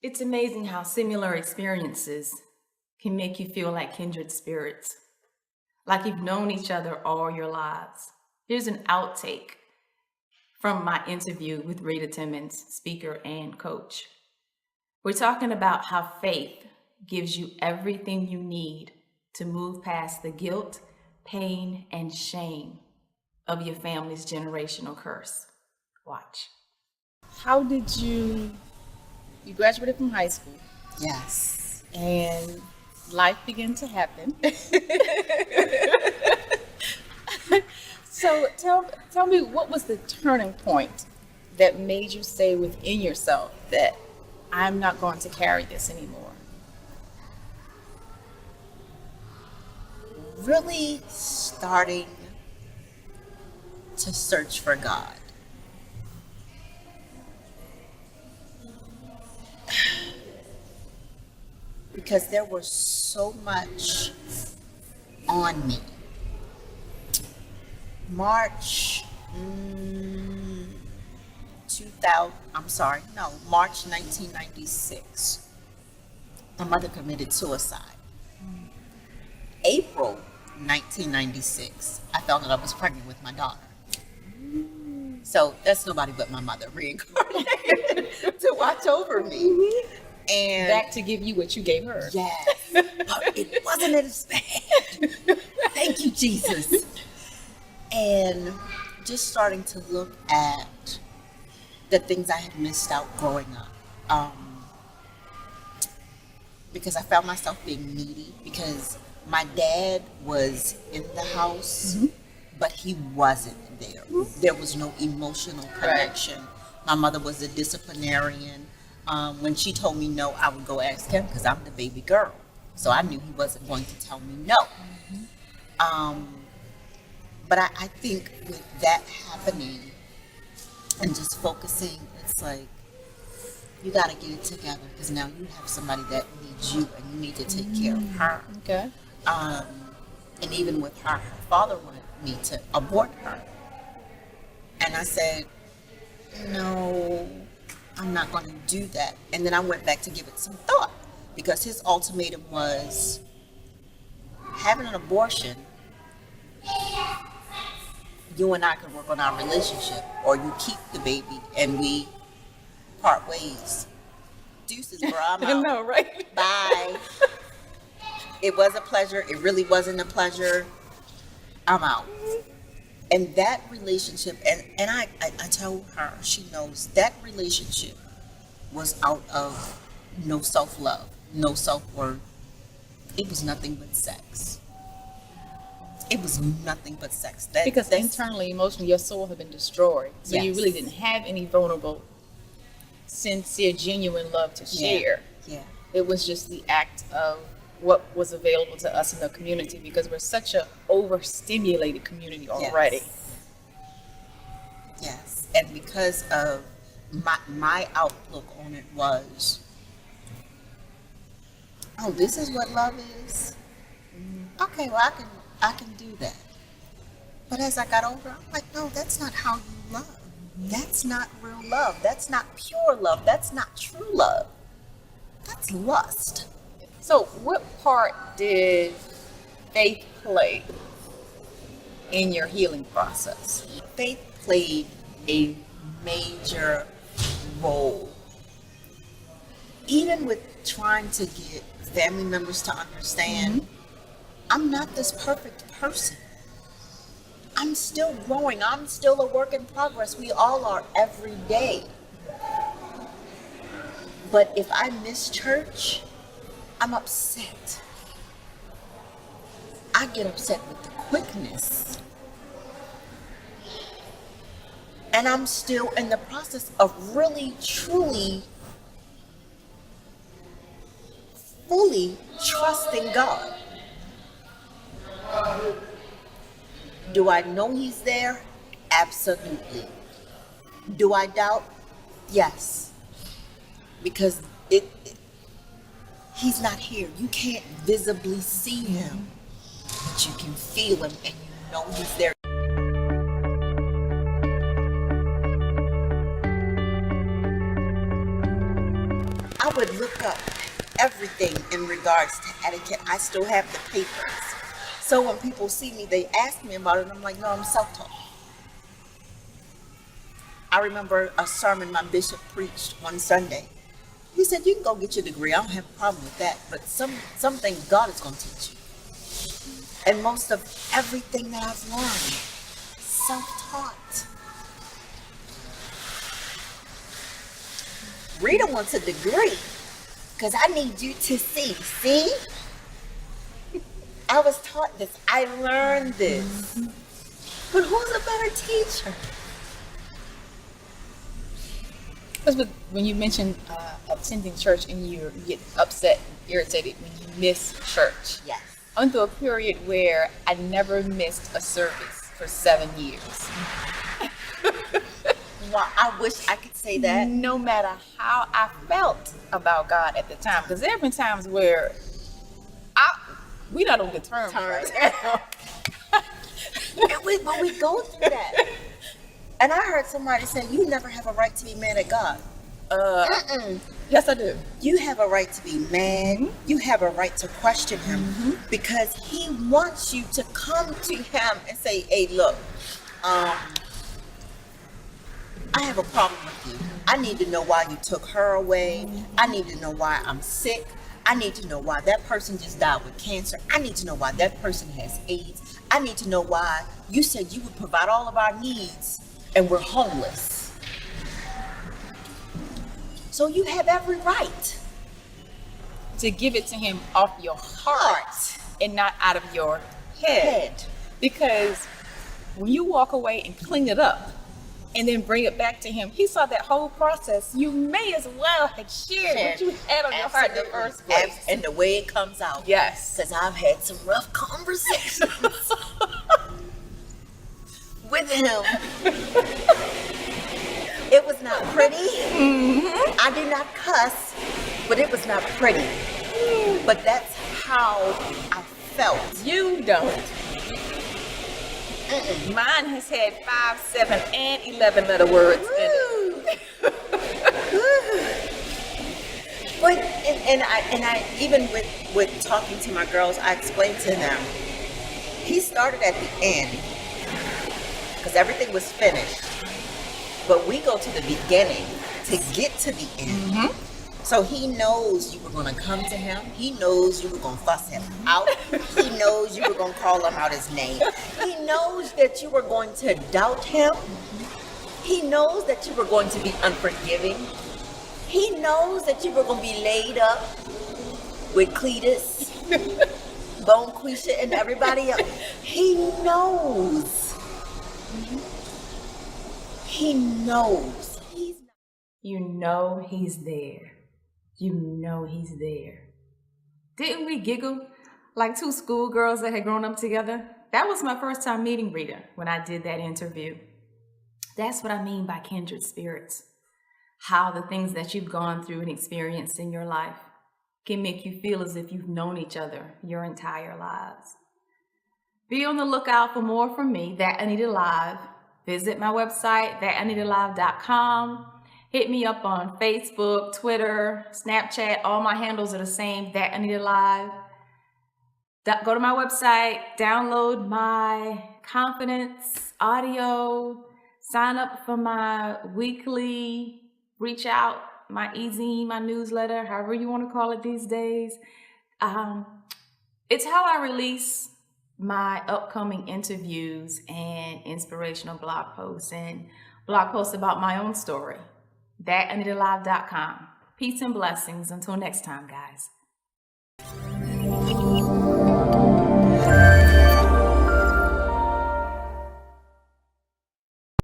It's amazing how similar experiences can make you feel like kindred spirits, like you've known each other all your lives. Here's an outtake from my interview with Retta Timmons, speaker and coach. We're talking about how faith gives you everything you need to move past the guilt, pain, and shame of your family's generational curse. Watch. How did you graduated from high school Yes. and life began to happen. So tell me, what was the turning point that made you say within yourself that I'm not going to carry this anymore? Really starting to search for God. Because there was so March 1996. My mother committed suicide. April 1996, I found out I was pregnant with my daughter. So that's nobody but my mother reincarnated to watch over me. And Back to give you what you gave her. yes, but it wasn't as bad. Thank you, Jesus. And just starting to look at the things I had missed out growing up. Because I found myself being needy because my dad was in the house, but he wasn't there. There was no emotional connection. Right. My mother was a disciplinarian. When she told me no, I would go ask him because I'm the baby girl. So I knew he wasn't going to tell me no. But I think with that happening and just focusing, it's like, you got to get it together because now you have somebody that needs you and you need to take care of her. Okay. And even with her father wanted me to abort her. And I said, no, I'm not going to do that. And then I went back to give it some thought because his ultimatum was having an abortion. You and I can work on our relationship, or you keep the baby and we part ways. Deuces, bro, I'm out. I know, right? Bye. It was a pleasure. It really wasn't a pleasure. I'm out. And that relationship, and I tell her, she knows, that relationship was out of no self-love, no self-worth. It was nothing but sex. It was nothing but sex. Because internally, emotionally, your soul had been destroyed. So Yes. you really didn't have any vulnerable, sincere, genuine love to share. Yeah. It was just the act of what was available to us in the community because we're such an overstimulated community already. Yes. And because of my outlook on it was, oh, this is what love is? Okay, well, I can do that. But as I got older, I'm like, no, that's not how you love. That's not real love. That's not pure love. That's not true love. That's lust. So what part did faith play in your healing process? Faith played a major role. Even with trying to get family members to understand, I'm not this perfect person. I'm still growing. I'm still a work in progress. We all are every day. But if I miss church, I'm upset. I get upset with the quickness. And I'm still in the process of really, truly, fully trusting God. Do I know He's there? Absolutely. Do I doubt? Yes. Because He's not here. You can't visibly see Him, but you can feel Him and you know He's there. I would look up everything in regards to etiquette. I still have the papers. So when people see me, they ask me about it, and I'm like, no, I'm self-taught. I remember a sermon my bishop preached one Sunday. He said, you can go get your degree. I don't have a problem with that. But some things God is going to teach you. And most of everything that I've learned, self-taught. Rita wants a degree because I need you to see. See? I was taught this. I learned this. But who's a better teacher? Because when you mention attending church and you get upset and irritated when you miss church. Yes. I went through a period where I never missed a service for 7 years. Well, I wish I could say that. No matter how I felt about God at the time. Because there have been times where we're not on good terms. Right now. But we go through that. And I heard somebody say, you never have a right to be mad at God. Yes, I do. You have a right to be mad. Mm-hmm. You have a right to question him because he wants you to come to him and say, hey, look, I have a problem with you. I need to know why you took her away. I need to know why I'm sick. I need to know why that person just died with cancer. I need to know why that person has AIDS. I need to know why you said you would provide all of our needs and we're homeless. So you have every right to give it to him off your heart and not out of your head. Because when you walk away and clean it up and then bring it back to him, he saw that whole process. You may as well have shared what you had on your heart in the first place. And the way it comes out. Yes. Because I've had some rough conversations with him. It was not pretty. Mm-hmm. I did not cuss, but it was not pretty. But that's how I felt. You don't. Mine has had 5, 7, and 11 letter words in it. But and I even with talking to my girls, I explained to them. He started at the end because everything was finished. But we go to the beginning to get to the end. Mm-hmm. So he knows you were going to come to him. He knows you were going to fuss him out. He knows you were going to call him out his name. He knows that you were going to doubt him. He knows that you were going to be unforgiving. He knows that you were going to be laid up with Cletus, Bone Quisha, and everybody else. He knows. He knows. You know he's there. You know he's there. Didn't we giggle like two schoolgirls that had grown up together? That was my first time meeting Rita when I did that interview. That's what I mean by kindred spirits. How the things that you've gone through and experienced in your life can make you feel as if you've known each other your entire lives. Be on the lookout for more from me, That Anita Live. Visit my website, thatanitalive.com. Hit me up on Facebook, Twitter, Snapchat. All my handles are the same, That Anita Live. Go to my website, download my confidence audio, sign up for my weekly reach out, my e-zine, my newsletter, however you want to call it these days. It's how I release my upcoming interviews and inspirational blog posts and blog posts about my own story. thatanitalive.com. Peace and blessings. Until next time, guys.